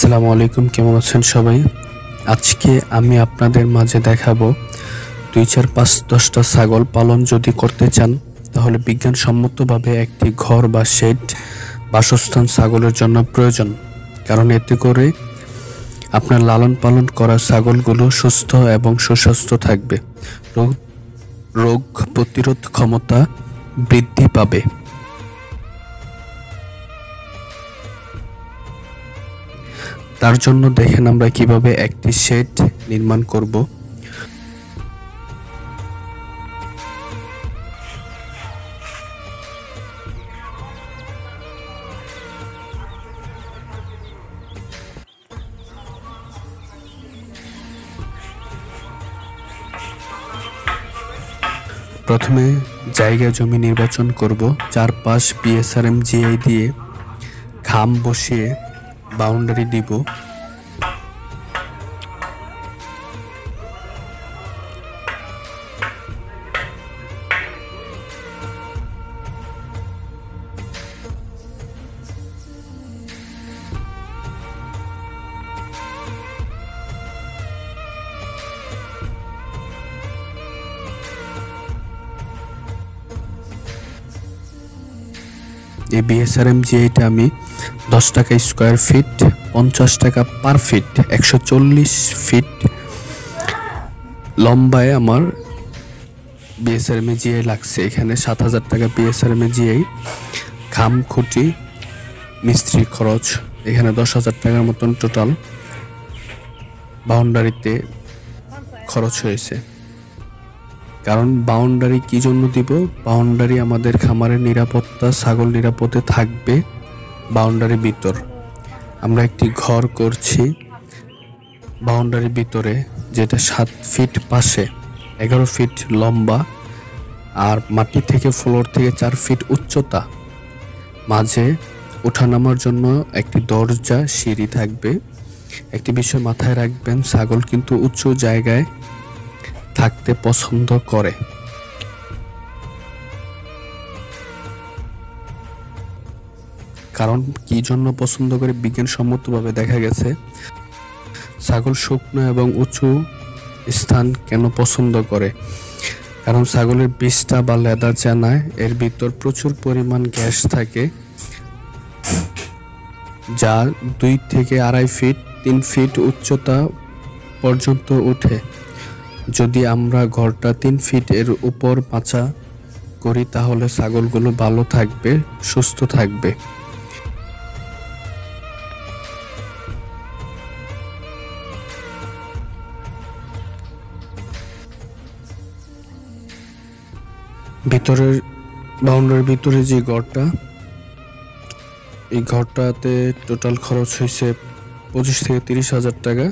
আসসালামু আলাইকুম, কেমন আছেন সবাই? আজকে আমি আপনাদের মাঝে দেখাবো 2, 4, 5, 10টা ছাগল পালন যদি করতে চান তাহলে বিজ্ঞানসম্মতভাবে একটি ঘর বা শেড বাসস্থান ছাগলের জন্য প্রয়োজন। কারণ এতে করে আপনার লালন পালন করা ছাগলগুলো সুস্থ এবং সুস্বাস্থ্য থাকবে, রোগ প্রতিরোধ ক্ষমতা বৃদ্ধি পাবে। তার জন্য দেখেন আমরা কিভাবে একটি শেড নির্মাণ করব। প্রথমে জায়গা জমি নির্বাচন করব, চারপাশ বিএসআরএম জিআই দিয়ে খাম বসিয়ে বাউন্ডারি দিব। এই বিএসআরএম জিআইটা আমি 10 টাকা স্কোয়ার ফিট, 50 টাকা পার ফিট, 140 ফিট লম্বায় আমার বিএসআরএম জিআই লাগছে। এখানে 7,000 টাকা বিএসআরএম জিআই, খাম খুঁটি মিস্ত্রি খরচ এখানে 10,000 টাকার মতন টোটাল বাউন্ডারিতে খরচ হয়েছে। কারণ বাউন্ডারি কি জন্য দিব? বাউন্ডারি আমাদের খামারের নিরাপত্তা, ছাগল নিরাপদে থাকবে। বাউন্ডারির ভিতর আমরা একটি ঘর করছি বাউন্ডারির ভিতরে, যেটা 7 ফিট পাশে, 11 ফিট লম্বা আর মাটি থেকে ফ্লোর থেকে 4 ফিট উচ্চতা। মাঝে ওঠানামার জন্য একটি দরজা, সিঁড়ি থাকবে। একটি বিষয় মাথায় রাখবেন, ছাগল কিন্তু উঁচু জায়গায় থাকতে পছন্দ করে। কারণ কি জন্য পছন্দ করে? বিজ্ঞানসম্মতভাবে দেখা গেছে ছাগল শুকনো এবং উঁচু স্থান কেন পছন্দ করে। কারণ ছাগলের বিষ্ঠা বা লেদার চানায় এর ভিতর প্রচুর পরিমাণ গ্যাস থাকে, যা 2 থেকে 2.5 ফিট 3 ফিট উচ্চতা পর্যন্ত ওঠে। যদি আমরা ঘরটা 3 ফিট এর উপর পাঁচা করি তাহলে ছাগলগুলো ভালো থাকবে, সুস্থ থাকবে। ভিতরের বাউন্ডারির ভিতরে যে ঘরটা, এই ঘরটাতে টোটাল খরচ হয়েছে 25 থেকে 30,000 টাকা।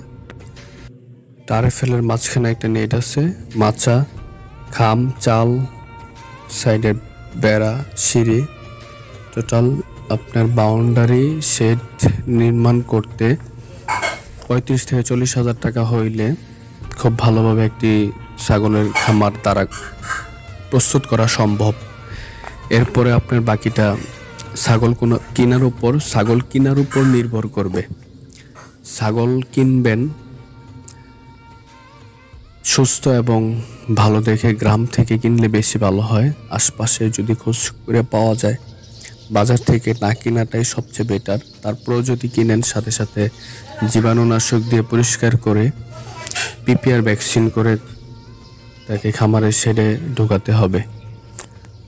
টারেফেলের মাঝখানে একটা নেট আছে, মাচা, খাম, চাল, সাইডে বেড়া, সিঁড়ি। টোটাল আপনার বাউন্ডারি শেড নির্মাণ করতে 35 থেকে 40,000 টাকা হইলে খুব ভালোভাবে একটি ছাগলের খামার দ্বারা প্রস্তুত করা সম্ভব। এরপরে আপনার বাকিটা ছাগল কেনার উপর নির্ভর করবে। ছাগল কিনবেন সুস্থ এবং ভালো দেখে গ্রাম থেকে কিনলে বেশি ভালো হয়। আশপাশে যদি খোঁজ করে পাওয়া যায়, বাজার থেকে না কেনাটাই সবচেয়ে বেটার। তারপরেও যদি কিনেন, সাথে সাথে জীবাণুনাশক দিয়ে পরিষ্কার করে পিপিআর ভ্যাকসিন করে তাকে খামারের শেডে ঢোকাতে হবে।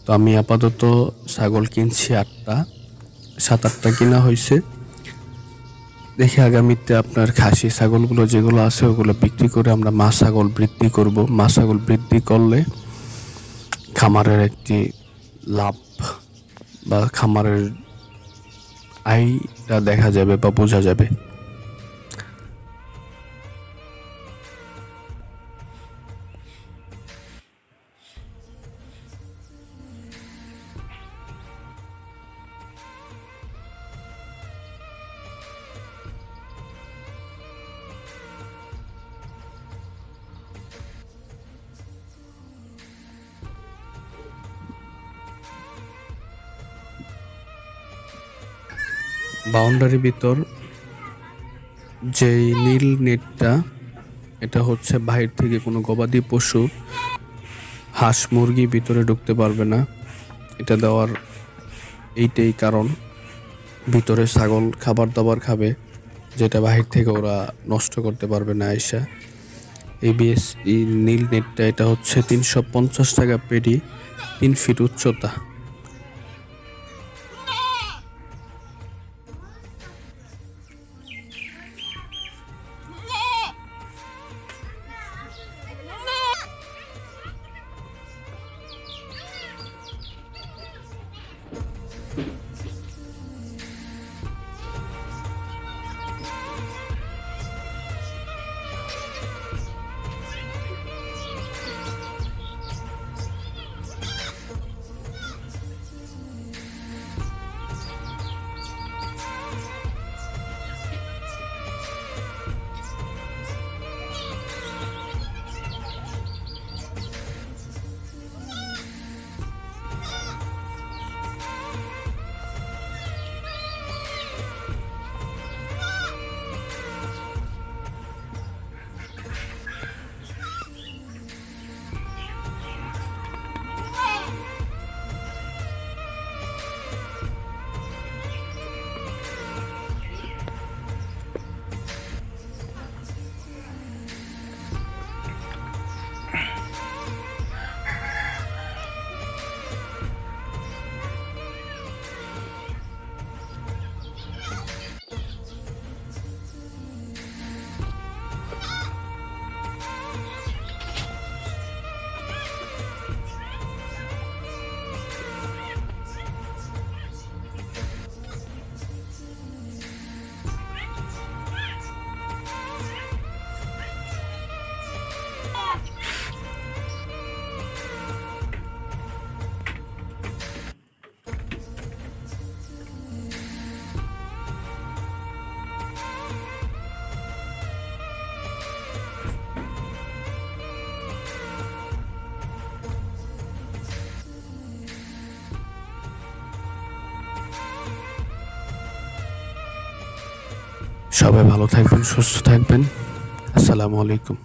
তো আমি আপাতত ছাগল কিনছি 7-8টা কিনা হয়েছে। দেখি আগামীতে আপনার খাসি ছাগলগুলো যেগুলো আছে ওগুলো বিক্রি করে আমরা মা ছাগল বৃদ্ধি করব। মা ছাগল বৃদ্ধি করলে খামারের একটি লাভ বা খামারের আয়টা দেখা যাবে বা বোঝা যাবে। বাউন্ডারির ভিতর যেই নীল নেটটা, এটা হচ্ছে বাহির থেকে কোনো গবাদি পশু, হাঁস মুরগি ভিতরে ঢুকতে পারবে না। এটা দেওয়ার এইটাই কারণ, ভিতরে ছাগল খাবার দাবার খাবে, যেটা বাহির থেকে ওরা নষ্ট করতে পারবে না আইসা। এবিএস এই নীল নেটটা, এটা হচ্ছে 350 টাকা পেডি, 3 ফিট উচ্চতা। সবাই ভালো থাকবেন, সুস্থ থাকবেন। আসসালামু আলাইকুম।